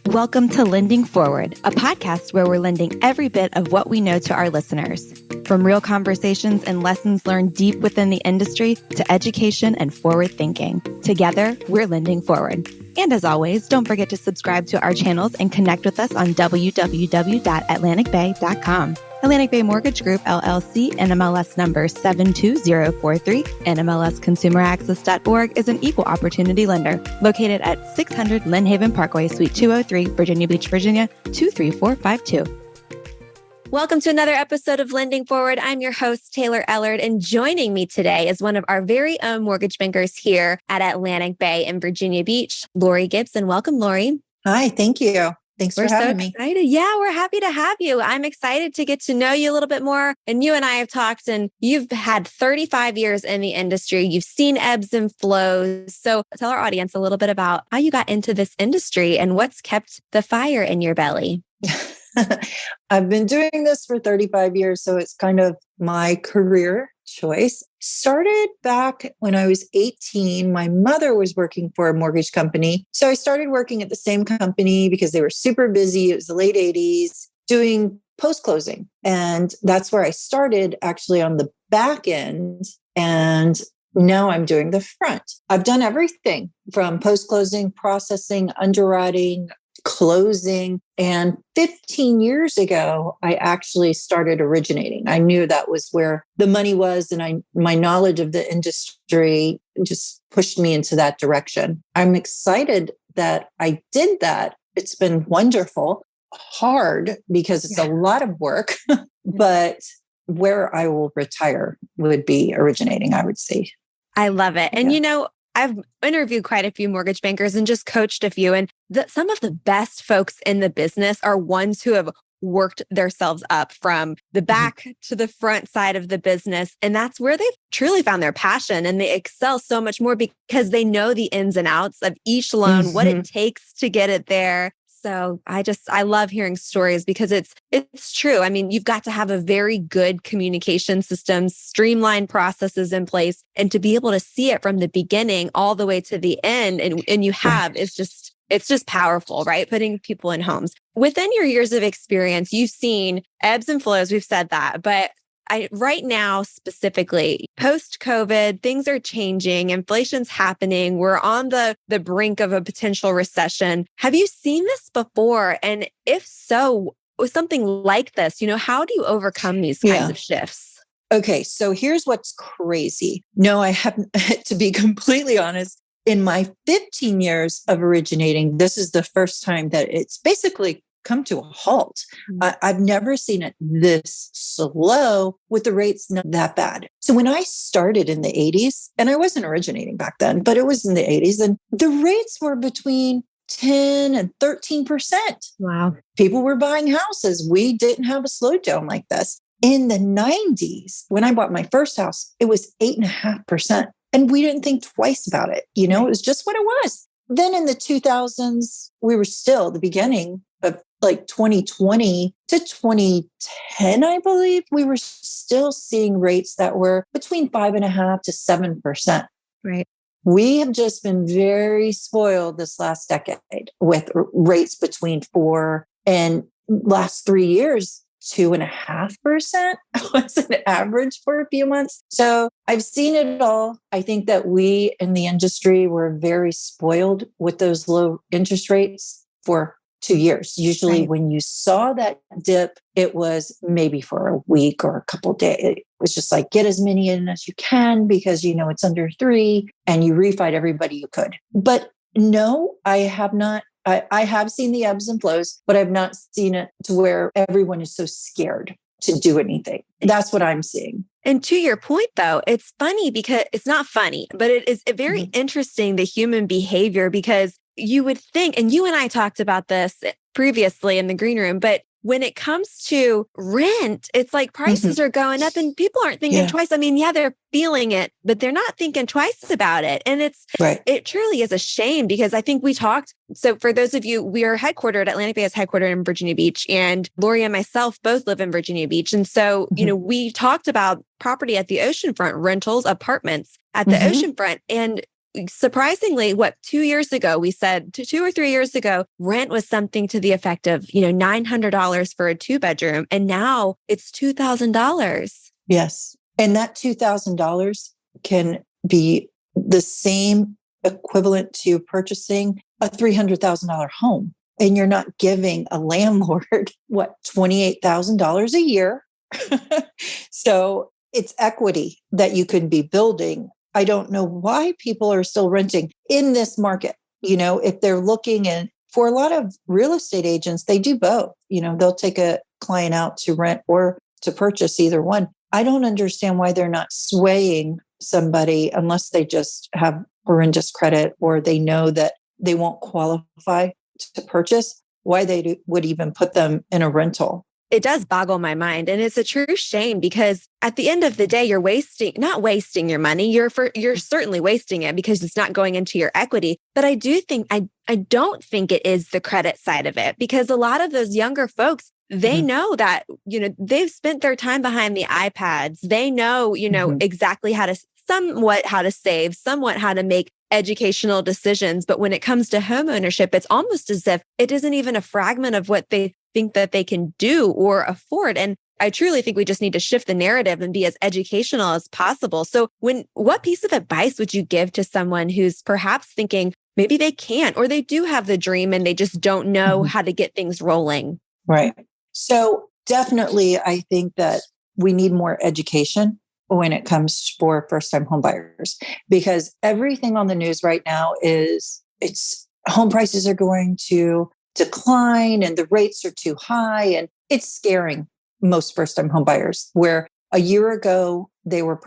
Welcome to Lending Forward, a podcast where we're lending every bit of what we know to our listeners. From real conversations and lessons learned deep within the industry to education and forward thinking. Together, we're lending forward. And as always, don't forget to subscribe to our channels and connect with us on www.atlanticbay.com. Atlantic Bay Mortgage Group, LLC, NMLS number 72043, NMLSconsumeraccess.org is an equal opportunity lender located at 600 Lynn Haven Parkway, Suite 203, Virginia Beach, Virginia, 23452. Welcome to another episode of Lending Forward. I'm your host, Taylor Ellard, and joining me today is one of our very own mortgage bankers here at Atlantic Bay in Virginia Beach, Lori Gibson. Welcome, Lori. Hi, thank you. Thanks for having me. We're so excited. Yeah, we're happy to have you. I'm excited to get to know you a little bit more. And you and I have talked, and you've had 35 years in the industry. You've seen ebbs and flows. So tell our audience a little bit about how you got into this industry and what's kept the fire in your belly. I've been doing this for 35 years, so it's kind of my career choice. Started back when I was 18. My mother was working for a mortgage company. So I started working at the same company because they were super busy. It was the late 80s, doing post-closing. And that's where I started, actually on the back end. And now I'm doing the front. I've done everything from post-closing, processing, underwriting, closing. And 15 years ago, I actually started originating. I knew that was where the money was, and my knowledge of the industry just pushed me into that direction. I'm excited that I did that. It's been wonderful, hard because it's a lot of work, but where I will retire would be originating, I would say. I love it. And you know, I've interviewed quite a few mortgage bankers and just coached a few. And some of the best folks in the business are ones who have worked themselves up from the back to the front side of the business. And that's where they've truly found their passion. And they excel so much more because they know the ins and outs of each loan, what it takes to get it there. So I love hearing stories because it's true. I mean, you've got to have a very good communication system, streamlined processes in place, and to be able to see it from the beginning all the way to the end. And you have, it's just powerful, right? Putting people in homes. Within your years of experience, you've seen ebbs and flows. We've said that, but right now, specifically, post-COVID, things are changing. Inflation's happening. We're on the brink of a potential recession. Have you seen this before? And if so, with something like this, how do you overcome these kinds of shifts? Okay, so here's what's crazy. No, I haven't, to be completely honest, in my 15 years of originating, this is the first time that it's basically come to a halt. I've never seen it this slow with the rates not that bad. So when I started in the 80s, and I wasn't originating back then, but it was in the 80s, and the rates were between 10 and 13%. Wow. People were buying houses. We didn't have a slowdown like this. In the 90s, when I bought my first house, it was 8.5%. And we didn't think twice about it. It was just what it was. Then in the 2000s, we were still the beginning of like 2020 to 2010, I believe, we were still seeing rates that were between 5.5% to 7%. Right. We have just been very spoiled this last decade with rates between 4% and last 3 years, 2.5% was an average for a few months. So I've seen it all. I think that we in the industry were very spoiled with those low interest rates for 2 years. Usually when you saw that dip, it was maybe for a week or a couple of days. It was just like, get as many in as you can because it's under 3 and you refied everybody you could. But no, I have not. I have seen the ebbs and flows, but I've not seen it to where everyone is so scared to do anything. That's what I'm seeing. And to your point, though, it's funny because it's not funny, but it is very interesting, the human behavior, because you would think, and you and I talked about this previously in the green room, but when it comes to rent, it's like prices are going up and people aren't thinking twice. I mean, they're feeling it, but they're not thinking twice about it. And it truly is a shame because I think we talked. So for those of you, we are headquartered, Atlantic Bay is headquartered in Virginia Beach, and Lori and myself both live in Virginia Beach. And so, we talked about property at the oceanfront, rentals, apartments at the oceanfront. And surprisingly, 2 years ago, we said 2 or 3 years ago, rent was something to the effect of, $900 for a 2-bedroom. And now it's $2,000. Yes. And that $2,000 can be the same equivalent to purchasing a $300,000 home. And you're not giving a landlord, $28,000 a year. So it's equity that you could be building. I don't know why people are still renting in this market. If they're looking, and for a lot of real estate agents, they do both. They'll take a client out to rent or to purchase, either one. I don't understand why they're not swaying somebody unless they just have horrendous credit or they know that they won't qualify to purchase, why they would even put them in a rental. It does boggle my mind. And it's a true shame because at the end of the day, you're not wasting your money. You're certainly wasting it because it's not going into your equity. But I don't think it is the credit side of it, because a lot of those younger folks, they know that, they've spent their time behind the iPads. They know, exactly somewhat how to save, somewhat how to make educational decisions. But when it comes to home ownership, it's almost as if it isn't even a fragment of what they think that they can do or afford. And I truly think we just need to shift the narrative and be as educational as possible. So what piece of advice would you give to someone who's perhaps thinking maybe they can't, or they do have the dream and they just don't know how to get things rolling? Right. So definitely, I think that we need more education when it comes for first-time home buyers, because everything on the news right now it's home prices are going to decline and the rates are too high. And it's scaring most first-time home buyers, where a year ago they were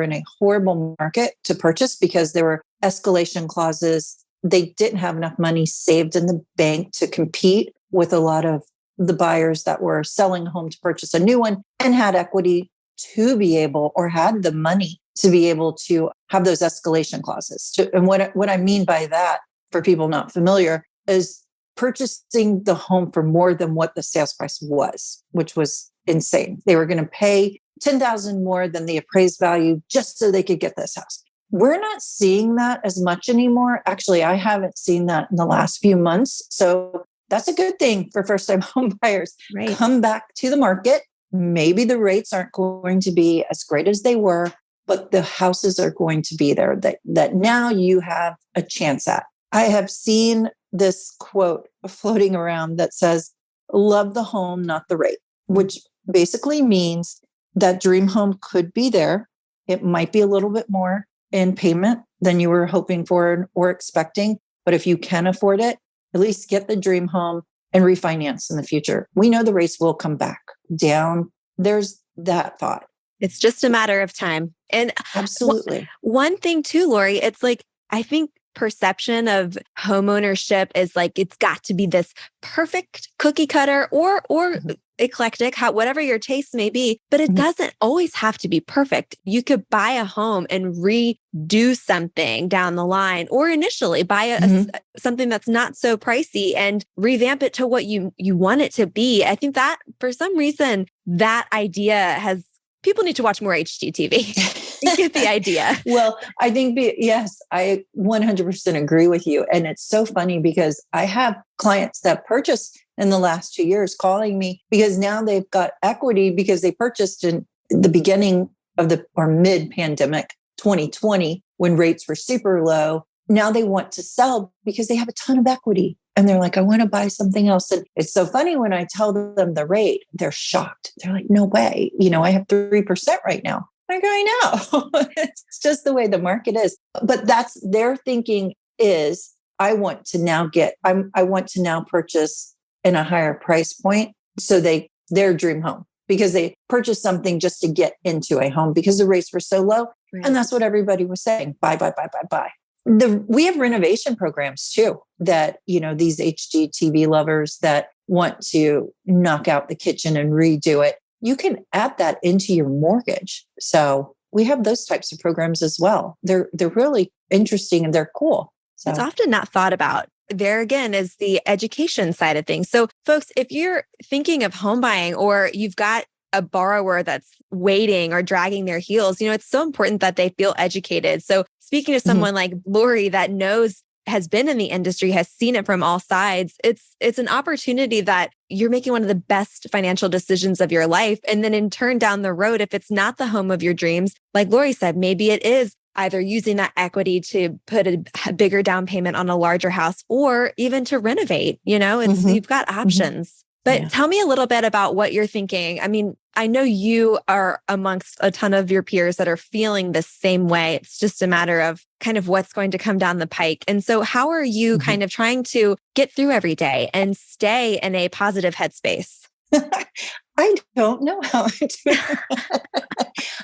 in a horrible market to purchase because there were escalation clauses. They didn't have enough money saved in the bank to compete with a lot of the buyers that were selling a home to purchase a new one and had equity to be able, or had the money to be able to have those escalation clauses. And what I mean by that, for people not familiar, is purchasing the home for more than what the sales price was, which was insane. They were going to pay $10,000 more than the appraised value just so they could get this house. We're not seeing that as much anymore. Actually, I haven't seen that in the last few months. So that's a good thing for first-time home buyers. Right. Come back to the market. Maybe the rates aren't going to be as great as they were, but the houses are going to be there that now you have a chance at. I have seen this quote floating around that says, "Love the home, not the rate," which basically means that dream home could be there. It might be a little bit more in payment than you were hoping for or expecting. But if you can afford it, at least get the dream home and refinance in the future. We know the rates will come back down. There's that thought. It's just a matter of time. And absolutely. One thing too, Lori, it's like, I think perception of homeownership is like, it's got to be this perfect cookie cutter or eclectic, whatever your taste may be, but it doesn't always have to be perfect. You could buy a home and redo something down the line, or initially buy something that's not so pricey and revamp it to what you want it to be. I think that for some reason, that idea people need to watch more HGTV. You get the idea. Well, I think, yes, I 100% agree with you. And it's so funny because I have clients that purchased in the last 2 years calling me because now they've got equity because they purchased in the beginning of mid-pandemic 2020 when rates were super low. Now they want to sell because they have a ton of equity. And they're like, I want to buy something else. And it's so funny when I tell them the rate, they're shocked. They're like, no way. I have 3% right now. I go, I know. It's just the way the market is. But that's their thinking is, I want to now purchase in a higher price point. So their dream home, because they purchased something just to get into a home because the rates were so low. Right. And that's what everybody was saying. Buy. We have renovation programs too, that, these HGTV lovers that want to knock out the kitchen and redo it. You can add that into your mortgage. So we have those types of programs as well. They're really interesting and they're cool. So. It's often not thought about. There again is the education side of things. So folks, if you're thinking of home buying or you've got a borrower that's waiting or dragging their heels, it's so important that they feel educated. So speaking to someone like Lori that has been in the industry, has seen it from all sides, it's an opportunity that you're making one of the best financial decisions of your life. And then in turn down the road, if it's not the home of your dreams, like Lori said, maybe it is either using that equity to put a bigger down payment on a larger house or even to renovate. You've got options. But tell me a little bit about what you're thinking. I mean, I know you are amongst a ton of your peers that are feeling the same way. It's just a matter of kind of what's going to come down the pike. And so how are you kind of trying to get through every day and stay in a positive headspace? I don't know how I do.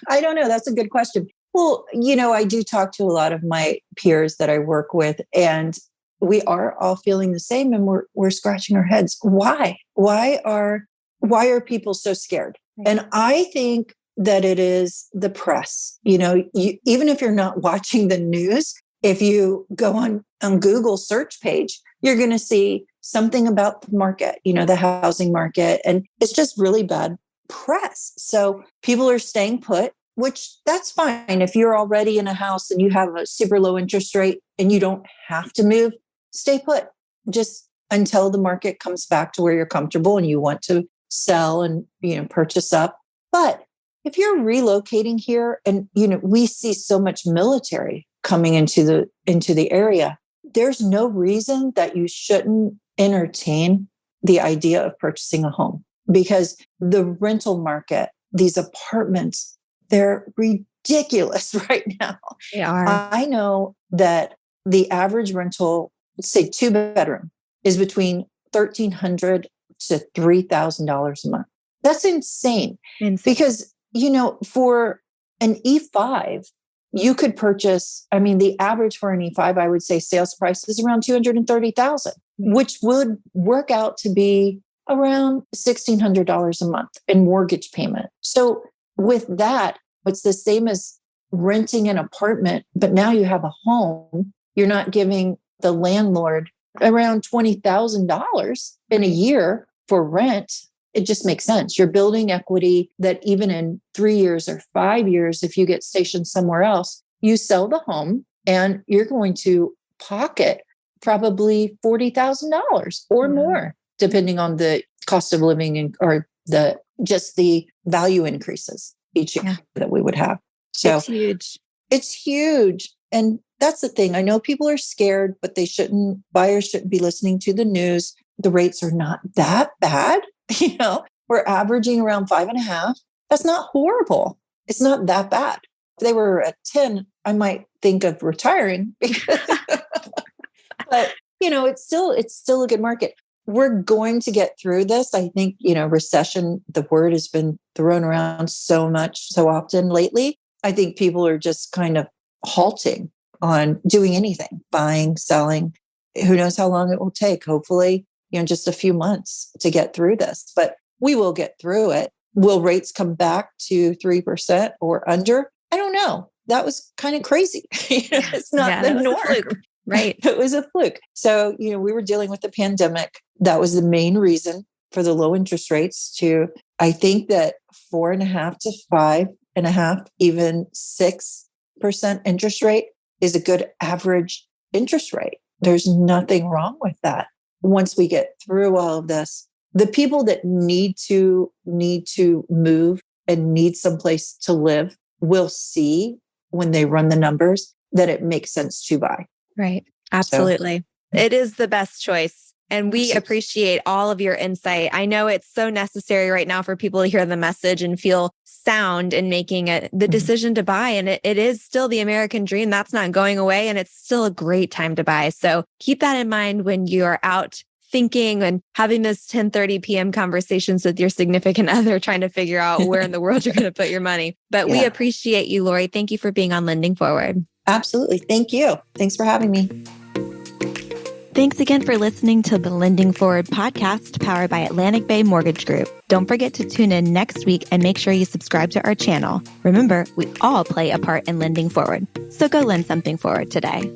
I don't know. That's a good question. Well, I do talk to a lot of my peers that I work with, and we are all feeling the same, and we're scratching our heads. Why? Why are people so scared? And I think that it is the press. Even if you're not watching the news, if you go on Google search page, you're going to see something about the market, the housing market, and it's just really bad press. So people are staying put, which that's fine. If you're already in a house and you have a super low interest rate and you don't have to move, stay put just until the market comes back to where you're comfortable and you want to sell and, purchase up. But if you're relocating here and, we see so much military coming into the area, there's no reason that you shouldn't entertain the idea of purchasing a home, because the rental market, these apartments, they're ridiculous right now. They are. I know that the average rental, let's say 2-bedroom, is between $1,300 to $3,000 a month. That's insane. Because, for an E5, you could purchase, the average for an E5, I would say sales price is around $230,000, which would work out to be around $1,600 a month in mortgage payment. So with that, it's the same as renting an apartment, but now you have a home. You're not giving the landlord around $20,000 in a year for rent. It just makes sense. You're building equity that even in 3 years or 5 years, if you get stationed somewhere else, you sell the home and you're going to pocket probably $40,000 or more, depending on the cost of living or the value increases each year that we would have. So it's huge. It's huge. And that's the thing. I know people are scared, but buyers shouldn't be listening to the news. The rates are not that bad. We're averaging around 5.5. That's not horrible. It's not that bad. If they were at 10, I might think of retiring. But, it's still a good market. We're going to get through this. I think, recession, the word has been thrown around so often lately. I think people are just kind of halting on doing anything, buying, selling. Who knows how long it will take? Hopefully, just a few months to get through this, but we will get through it. Will rates come back to 3% or under? I don't know. That was kind of crazy. It's not the norm. Right. It was a fluke. So, we were dealing with the pandemic. That was the main reason for the low interest rates I think that 4.5 to 5.5, even 6% interest rate is a good average interest rate. There's nothing wrong with that. Once we get through all of this, the people that need to move and need someplace to live will see when they run the numbers that it makes sense to buy. Right. Absolutely. So, it is the best choice. And we appreciate all of your insight. I know it's so necessary right now for people to hear the message and feel sound in making the decision to buy. And it is still the American dream. That's not going away. And it's still a great time to buy. So keep that in mind when you are out thinking and having those 10:30 p.m. conversations with your significant other, trying to figure out where in the world you're going to put your money. But we appreciate you, Lori. Thank you for being on Lending Forward. Absolutely. Thank you. Thanks for having me. Thanks again for listening to the Lending Forward podcast powered by Atlantic Bay Mortgage Group. Don't forget to tune in next week and make sure you subscribe to our channel. Remember, we all play a part in lending forward. So go lend something forward today.